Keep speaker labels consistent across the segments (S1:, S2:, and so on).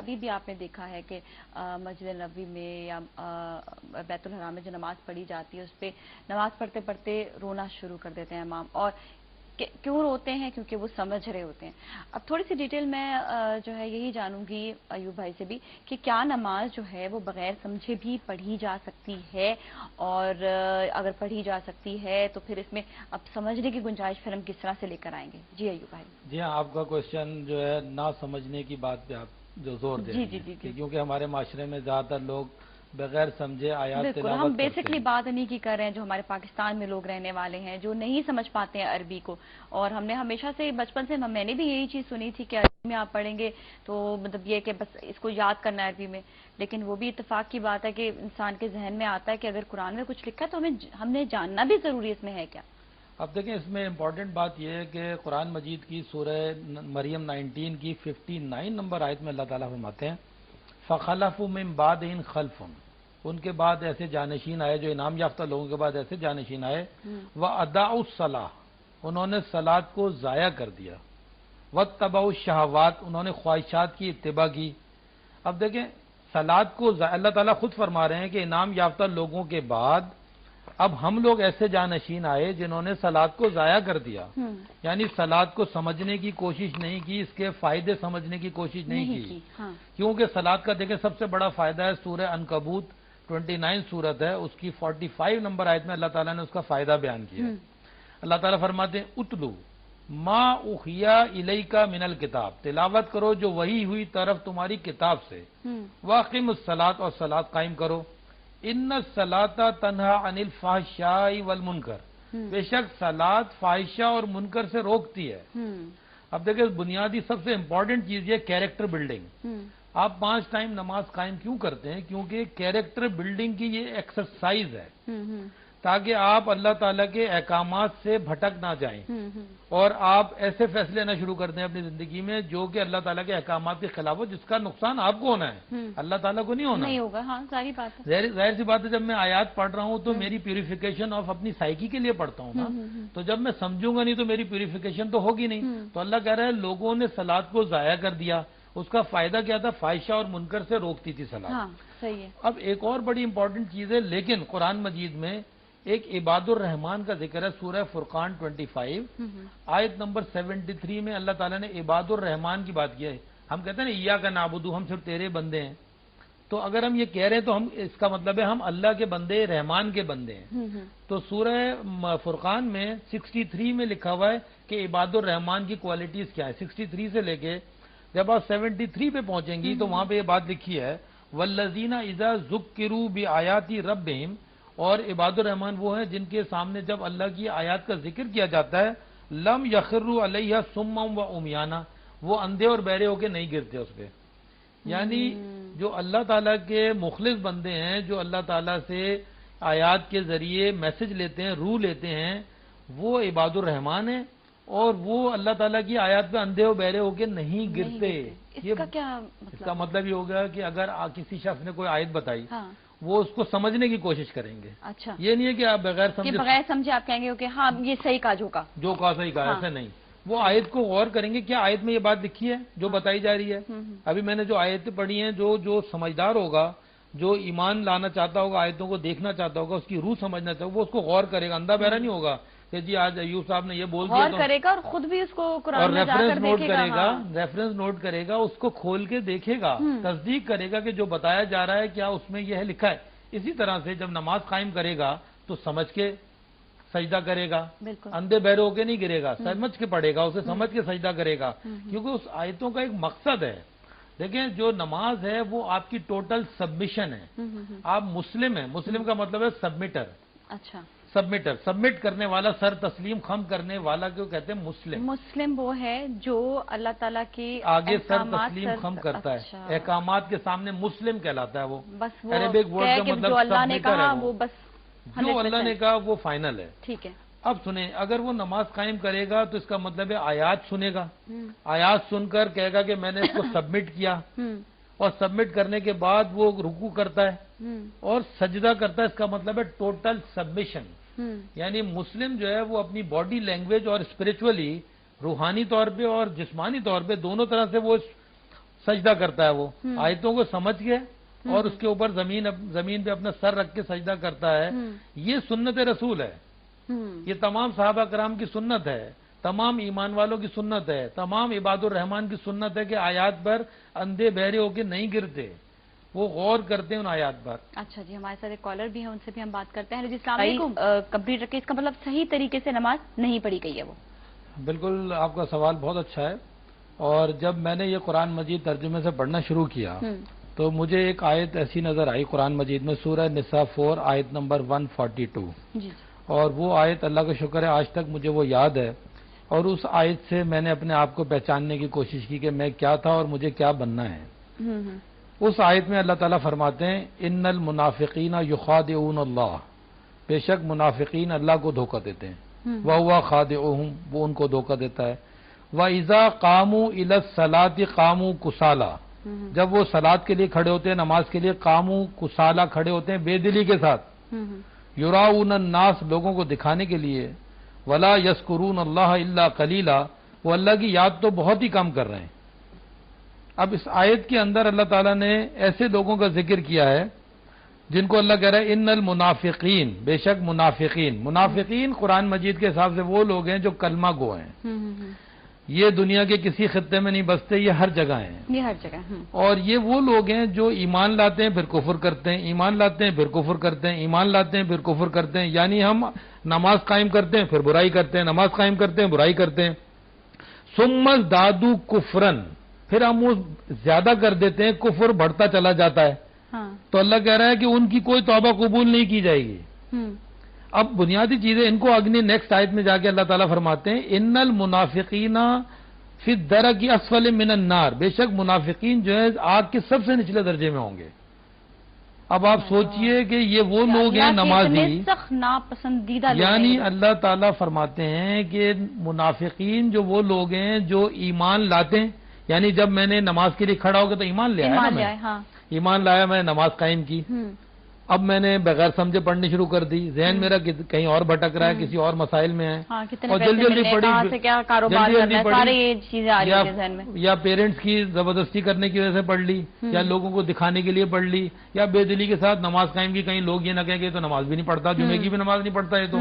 S1: ابھی بھی آپ نے دیکھا ہے کہ مسجد نبوی میں یا بیت الحرام میں جو نماز پڑھی جاتی ہے اس پہ نماز پڑھتے پڑھتے رونا شروع کر دیتے ہیں امام. اور کیوں روتے ہیں؟ کیونکہ وہ سمجھ رہے ہوتے ہیں. اب تھوڑی سی ڈیٹیل میں جو ہے یہی جانوں گی ایوب بھائی سے بھی کہ کیا نماز جو ہے وہ بغیر سمجھے بھی پڑھی جا سکتی ہے، اور اگر پڑھی جا سکتی ہے تو پھر اس میں اب سمجھنے کی گنجائش پھر ہم کس طرح سے لے کر آئیں گے؟ جی ایوب بھائی.
S2: جی ہاں، آپ کا کوشچن جو ہے نہ سمجھنے کی بات پہ آپ جو زور دے رہے ہیں کہ کیونکہ ہمارے معاشرے میں زیادہ تر لوگ بغیر سمجھے آیات
S1: بالکل
S2: تلاوت
S1: ہم
S2: کرتے
S1: بیسکلی
S2: ہیں.
S1: بات نہیں کی کر رہے ہیں جو ہمارے پاکستان میں لوگ رہنے والے ہیں جو نہیں سمجھ پاتے ہیں عربی کو. اور ہم نے ہمیشہ سے بچپن سے میں نے بھی یہی چیز سنی تھی کہ عربی میں آپ پڑھیں گے تو مطلب یہ کہ بس اس کو یاد کرنا ہے عربی میں. لیکن وہ بھی اتفاق کی بات ہے کہ انسان کے ذہن میں آتا ہے کہ اگر قرآن میں کچھ لکھا ہے تو ہم نے جاننا بھی ضروری اس میں ہے کیا.
S2: اب دیکھیں اس میں امپورٹنٹ بات یہ ہے کہ قرآن مجید کی سورہ مریم 19 کی 59 نمبر آیت میں اللہ تعالیٰ فرماتے ہیں فَخَلَفُ مِن بَعْدِهِمْ خَلْفٌ، ان کے بعد ایسے جانشین آئے، جو انعام یافتہ لوگوں کے بعد ایسے جانشین آئے، وَأَضَاعُوا الصَّلَاةَ، انہوں نے صلاۃ کو ضائع کر دیا، وَاتَّبَعُوا الشَّهَوَاتِ، انہوں نے خواہشات کی اتباع کی. اب دیکھیں صلاۃ کو اللہ تعالیٰ خود فرما رہے ہیں کہ انعام یافتہ لوگوں کے بعد اب ہم لوگ ایسے جانشین آئے جنہوں نے صلاۃ کو ضائع کر دیا. یعنی صلاۃ کو سمجھنے کی کوشش نہیں کی، اس کے فائدے سمجھنے کی کوشش نہیں کی. کیونکہ صلاۃ کا دیکھیں سب سے بڑا فائدہ ہے سورہ عنکبوت 29 سورت ہے، اس کی 45 نمبر آیت میں اللہ تعالیٰ نے اس کا فائدہ بیان کیا. اللہ تعالیٰ فرماتے ہیں اتلو ما اوحیا الیک من الکتاب، تلاوت کرو جو وحی ہوئی طرف تمہاری کتاب سے، واقم الصلاۃ، اور صلاۃ قائم کرو. ان الصلاۃ تنہا عن الفحشاء والمنکر، بے شک صلاۃ فاحشہ اور منکر سے روکتی ہے. اب دیکھیں بنیادی سب سے امپورٹنٹ چیز یہ کیریکٹر بلڈنگ. آپ 5 ٹائم نماز قائم کیوں کرتے ہیں؟ کیونکہ کیریکٹر بلڈنگ کی یہ ایکسرسائز ہے تاکہ آپ اللہ تعالیٰ کے احکامات سے بھٹک نہ جائیں اور آپ ایسے فیصلے نہ شروع کر دیں اپنی زندگی میں جو کہ اللہ تعالیٰ کے احکامات کے خلاف ہو، جس کا نقصان آپ کو ہونا ہے، اللہ تعالیٰ کو نہیں ہونا.
S1: نہیں ہوگا. ہاں ظاہر بات ہے.
S2: ظاہر سی بات ہے جب میں آیات پڑھ رہا ہوں تو میری پیوریفیکیشن آف اپنی سائیکی کے لیے پڑھتا ہوں نا. تو جب میں سمجھوں گا نہیں تو میری پیوریفیکیشن تو ہوگی نہیں. تو اللہ کہہ رہا ہے لوگوں نے صلاۃ کو ضائع کر دیا. اس کا فائدہ کیا تھا؟ فاحشہ اور منکر سے روکتی تھی صلاۃ.
S1: صحیح ہے.
S2: اب ایک اور بڑی امپورٹنٹ چیز ہے، لیکن قرآن مجید میں ایک عباد الرحمان کا ذکر ہے سورہ فرقان 25 آیت نمبر 73 میں اللہ تعالیٰ نے عباد الرحمان کی بات کی ہے. ہم کہتے ہیں نا ایاک نعبد، ہم صرف تیرے بندے ہیں. تو اگر ہم یہ کہہ رہے ہیں تو ہم اس کا مطلب ہے ہم اللہ کے بندے، رحمان کے بندے ہیں. تو سورہ فرقان میں 63 میں لکھا ہوا ہے کہ عباد الرحمان کی کوالٹیز کیا ہے. 63 سے لے کے جب آپ 73 پہ پہنچیں گی تو وہاں پہ یہ بات لکھی ہے والذین اذا ذکروا بآیات ربہم، اور عباد الرحمان وہ ہیں جن کے سامنے جب اللہ کی آیات کا ذکر کیا جاتا ہے لم یخروا علیہ صما و عمیانا، وہ اندھے اور بہرے ہو کے نہیں گرتے اس پہ. یعنی جو اللہ تعالیٰ کے مخلص بندے ہیں، جو اللہ تعالیٰ سے آیات کے ذریعے میسج لیتے ہیں، روح لیتے ہیں، وہ عباد الرحمان ہیں اور وہ اللہ تعالیٰ کی آیات پہ اندھے و بہرے ہو کے نہیں گرتے. اس کا مطلب یہ ہوگا کہ اگر کسی شخص نے کوئی آیت بتائی وہ اس کو سمجھنے کی کوشش کریں گے.
S1: اچھا،
S2: یہ نہیں ہے کہ آپ بغیر
S1: سمجھے آپ کہیں گے کہ ہاں یہ صحیح کہا، جو کہا
S2: صحیح کہا، ایسا نہیں. وہ آیت کو غور کریں گے، کیا آیت میں یہ بات لکھی ہے جو بتائی جا رہی ہے. ابھی میں نے جو آیتیں پڑھی ہیں، جو سمجھدار ہوگا، جو ایمان لانا چاہتا ہوگا، آیتوں کو دیکھنا چاہتا ہوگا، اس کی روح سمجھنا چاہتا ہوگا، وہ اس کو غور کرے گا، اندھا بہرا نہیں ہوگا کہ جی آج ایوب صاحب نے یہ بول دیا
S1: غور کرے گا اور خود بھی اس کو قرآن میں جا کر دیکھے گا،
S2: ریفرنس نوٹ کرے گا، اس کو کھول کے دیکھے گا، تصدیق کرے گا کہ جو بتایا جا رہا ہے کیا اس میں یہ ہے لکھا ہے. اسی طرح سے جب نماز قائم کرے گا تو سمجھ کے سجدہ کرے گا، اندھے بہرے ہو کے نہیں گرے گا، سمجھ کے پڑھے گا، اسے سمجھ کے سجدہ کرے گا، کیونکہ اس آیتوں کا ایک مقصد ہے. دیکھیں جو نماز ہے وہ آپ کی ٹوٹل سبمیشن ہے. آپ مسلم ہیں، مسلم کا مطلب ہے سبمیٹر.
S1: اچھا،
S2: سبمیٹر، سبمٹ کرنے والا، سر تسلیم خم کرنے والا کیوں کہتے ہیں مسلم.
S1: مسلم وہ ہے جو اللہ تعالیٰ کی
S2: آگے سر تسلیم خم کرتا ہے، احکامات کے سامنے مسلم کہلاتا ہے. وہ عربک ورڈ کا مطلب
S1: جو اللہ نے کہا وہ بس،
S2: جو اللہ نے کہا وہ فائنل ہے.
S1: ٹھیک ہے.
S2: اب سنیں، اگر وہ نماز قائم کرے گا تو اس کا مطلب ہے آیات سنے گا، آیات سن کر کہے گا کہ میں نے اس کو سبمٹ کیا، اور سبمٹ کرنے کے بعد وہ رکوع کرتا ہے اور سجدہ کرتا ہے. اس کا مطلب ہے ٹوٹل سبمیشن. یعنی مسلم جو ہے وہ اپنی باڈی لینگویج اور اسپرچولی، روحانی طور پہ اور جسمانی طور پہ دونوں طرح سے وہ سجدہ کرتا ہے وہ آیتوں کو سمجھ کے اور اس کے اوپر زمین پہ اپنا سر رکھ کے سجدہ کرتا ہے، یہ سنت رسول ہے، یہ تمام صحابہ کرام کی سنت ہے، تمام ایمان والوں کی سنت ہے، تمام عباد الرحمان کی سنت ہے کہ آیات پر اندھے بہرے ہو کے نہیں گرتے، وہ غور کرتے ہیں ان آیات پر۔
S1: اچھا جی، ہمارے ساتھ ایک کالر بھی ہیں، ان سے بھی ہم بات کرتے ہیں۔ جی السلام علیکم۔ کمپلیٹ رکھے، اس کا مطلب صحیح طریقے سے نماز نہیں پڑھی گئی ہے وہ؟
S2: بالکل، آپ کا سوال بہت اچھا ہے، اور جب میں نے یہ قرآن مجید ترجمے سے پڑھنا شروع کیا تو مجھے ایک آیت ایسی نظر آئی قرآن مجید میں، سورہ نساء 4 آیت نمبر 142،
S1: جی،
S2: اور وہ آیت اللہ کا شکر ہے آج تک مجھے وہ یاد ہے، اور اس آیت سے میں نے اپنے آپ کو پہچاننے کی کوشش کی کہ میں کیا تھا اور مجھے کیا بننا ہے۔ اس آیت میں اللہ تعالیٰ فرماتے ہیں ان المنافقین یخادعون اللہ، بے شک منافقین اللہ کو دھوکہ دیتے ہیں، وَهُوَ خَادِعُهُمْ، وہ ان کو دھوکہ دیتا ہے، وَإِذَا قَامُوا إِلَى الصَّلَاةِ قَامُوا كُسَالَىٰ، جب وہ صلاۃ کے لیے کھڑے ہوتے ہیں، نماز کے لیے قاموا کسالہ کھڑے ہوتے ہیں بے دلی کے ساتھ، یراؤن الناس، لوگوں کو دکھانے کے لیے، ولا یذکرون اللہ الا قلیلا، وہ اللہ کی یاد تو بہت ہی کم کر رہے ہیں۔ اب اس آیت کے اندر اللہ تعالیٰ نے ایسے لوگوں کا ذکر کیا ہے جن کو اللہ کہہ رہا ہے ان المنافقین، بے شک منافقین قرآن مجید کے حساب سے وہ لوگ ہیں جو کلمہ گو ہیں، یہ دنیا کے کسی خطے میں نہیں بستے، یہ ہر جگہ ہیں،
S1: یہ ہر جگہ،
S2: اور یہ وہ لوگ ہیں جو ایمان لاتے ہیں پھر کفر کرتے ہیں، ایمان لاتے ہیں پھر کفر کرتے ہیں، ایمان لاتے ہیں پھر کفر کرتے ہیں، یعنی ہم نماز قائم کرتے ہیں پھر برائی کرتے ہیں، نماز قائم کرتے ہیں برائی کرتے ہیں، ثم ازدادوا کفرن، پھر ہم وہ زیادہ کر دیتے ہیں، کفر بڑھتا چلا جاتا ہے، تو اللہ کہہ رہا ہے کہ ان کی کوئی توبہ قبول نہیں کی جائے گی۔ اب بنیادی چیزیں ان کو اگنی نیکسٹ آیت میں جا کے اللہ تعالیٰ فرماتے ہیں ان المنافقین فی الدرک اسفل من النار، بے شک منافقین جو ہے آگ کے سب سے نچلے درجے میں ہوں گے۔ اب آپ سوچئے کہ یہ وہ لوگ ہیں نمازی،
S1: سخت ناپسندیدہ،
S2: یعنی اللہ تعالیٰ فرماتے ہیں کہ منافقین جو وہ لوگ ہیں جو ایمان لاتے ہیں، یعنی جب میں نے نماز کے لیے کھڑا ہو گیا تو ایمان لے آیا، ایمان لایا، میں نے نماز قائم کی، اب میں نے بغیر سمجھے پڑھنی شروع کر دی، ذہن میرا کہیں اور بھٹک رہا ہے، کسی اور مسائل میں ہے، اور جلدی جلدی پڑھی، یا پیرنٹس کی زبردستی کرنے کی وجہ سے پڑھ لی، یا لوگوں کو دکھانے کے لیے پڑھ لی، یا بے دلی کے ساتھ نماز قائم کی، کہیں لوگ یہ نہ کہیں کہ تو نماز بھی نہیں پڑھتا، جمعے کی بھی نماز نہیں پڑھتا، یہ تو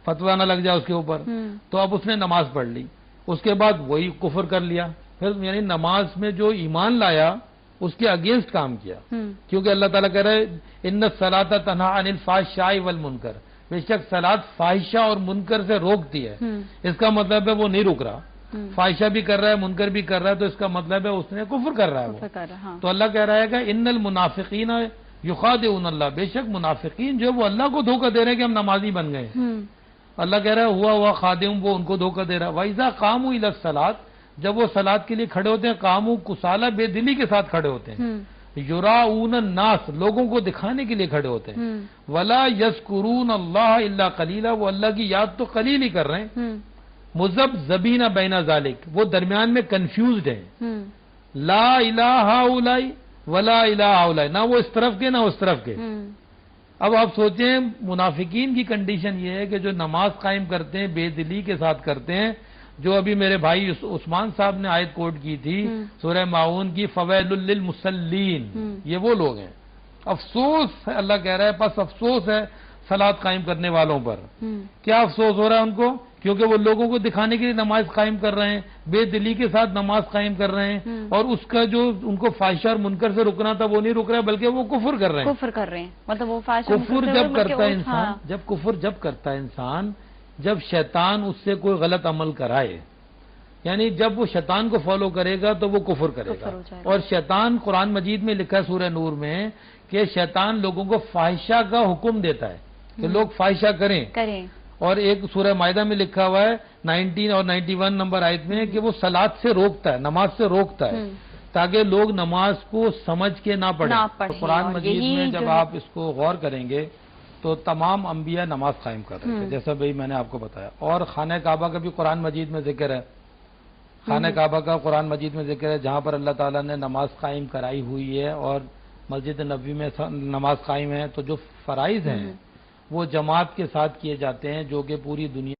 S2: فتویٰ نہ لگ جائے اس کے اوپر، تو اب اس نے نماز پڑھ لی، اس کے بعد وہی کفر کر لیا، پھر یعنی نماز میں جو ایمان لایا اس کے اگینسٹ کام کیا، کیونکہ اللہ تعالیٰ کہہ رہے ان الصلاۃ تنہی عن الفحشاء والمنکر، بے شک صلاۃ فاحشہ اور منکر سے روکتی ہے، اس کا مطلب ہے وہ نہیں رک رہا، فاحشہ بھی کر رہا ہے منکر بھی کر رہا ہے، تو اس کا مطلب ہے اس نے کفر کر رہا ہے وہ، تو اللہ کہہ رہا ہے کہ ان المنافقین یخادعون اللہ، بے شک منافقین جو وہ اللہ کو دھوکہ دے رہے ہیں کہ ہم نمازی بن گئے، اللہ کہہ رہا ہے ہوا خادم، وہ ان کو دھوکہ دے رہا ہے، وَإِذَا قَامُوا إِلَى الصَّلَاةِ، جب وہ صلاۃ کے لیے کھڑے ہوتے ہیں، قاموا کسالہ، بے دلی کے ساتھ کھڑے ہوتے ہیں، یراؤن الناس، لوگوں کو دکھانے کے لیے کھڑے ہوتے ہیں، ولا یذکرون اللہ الا قلیلا، وہ اللہ کی یاد تو قلیل ہی کر رہے ہیں، مذبذبین بین ذالک، وہ درمیان میں کنفیوزڈ ہیں، لا الہ ہؤلاء ولا الہ ہؤلاء، نہ وہ اس طرف کے نہ اس طرف کے۔ اب آپ سوچیں منافقین کی کنڈیشن یہ ہے کہ جو نماز قائم کرتے ہیں بے دلی کے ساتھ کرتے ہیں، جو ابھی میرے بھائی عثمان صاحب نے آیت کوٹ کی تھی سورہ ماعون کی، فویل للمصلین، یہ وہ لوگ ہیں۔ افسوس ہے، اللہ کہہ رہا ہے پس افسوس ہے صلاۃ قائم کرنے والوں پر۔ کیا افسوس ہو رہا ہے ان کو؟ کیونکہ وہ لوگوں کو دکھانے کے لیے نماز قائم کر رہے ہیں، بے دلی کے ساتھ نماز قائم کر رہے ہیں، اور اس کا جو ان کو فاحشہ اور منکر سے رکنا تھا وہ نہیں رک رہا ہے، بلکہ وہ کفر کر رہے ہیں،
S1: مطلب وہ فاحشہ
S2: کفر جب کرتا ہے انسان، جب کرتا ہے انسان، جب شیطان اس سے کوئی غلط عمل کرائے، یعنی جب وہ شیطان کو فالو کرے گا تو وہ کفر کرے گا، اور شیطان قرآن مجید میں لکھا ہے سورہ نور میں کہ شیطان لوگوں کو فاحشہ کا حکم دیتا ہے کہ لوگ فاحشہ کریں، اور ایک سورہ مائدہ میں لکھا ہوا ہے 19 اور 91 نمبر آیت میں کہ وہ صلاۃ سے روکتا ہے، نماز سے روکتا ہے، تاکہ لوگ نماز کو سمجھ کے نہ پڑھیں۔ قرآن مجید میں جب آپ اس کو غور کریں گے تو تمام انبیاء نماز قائم کر رہے تھے، جیسا بھائی میں نے آپ کو بتایا، اور خانہ کعبہ کا بھی قرآن مجید میں ذکر ہے، خانہ کعبہ کا قرآن مجید میں ذکر ہے جہاں پر اللہ تعالیٰ نے نماز قائم کرائی ہوئی ہے، اور مسجد نبوی میں نماز قائم ہے، تو جو فرائض ہیں وہ جماعت کے ساتھ کیے جاتے ہیں، جو کہ پوری دنیا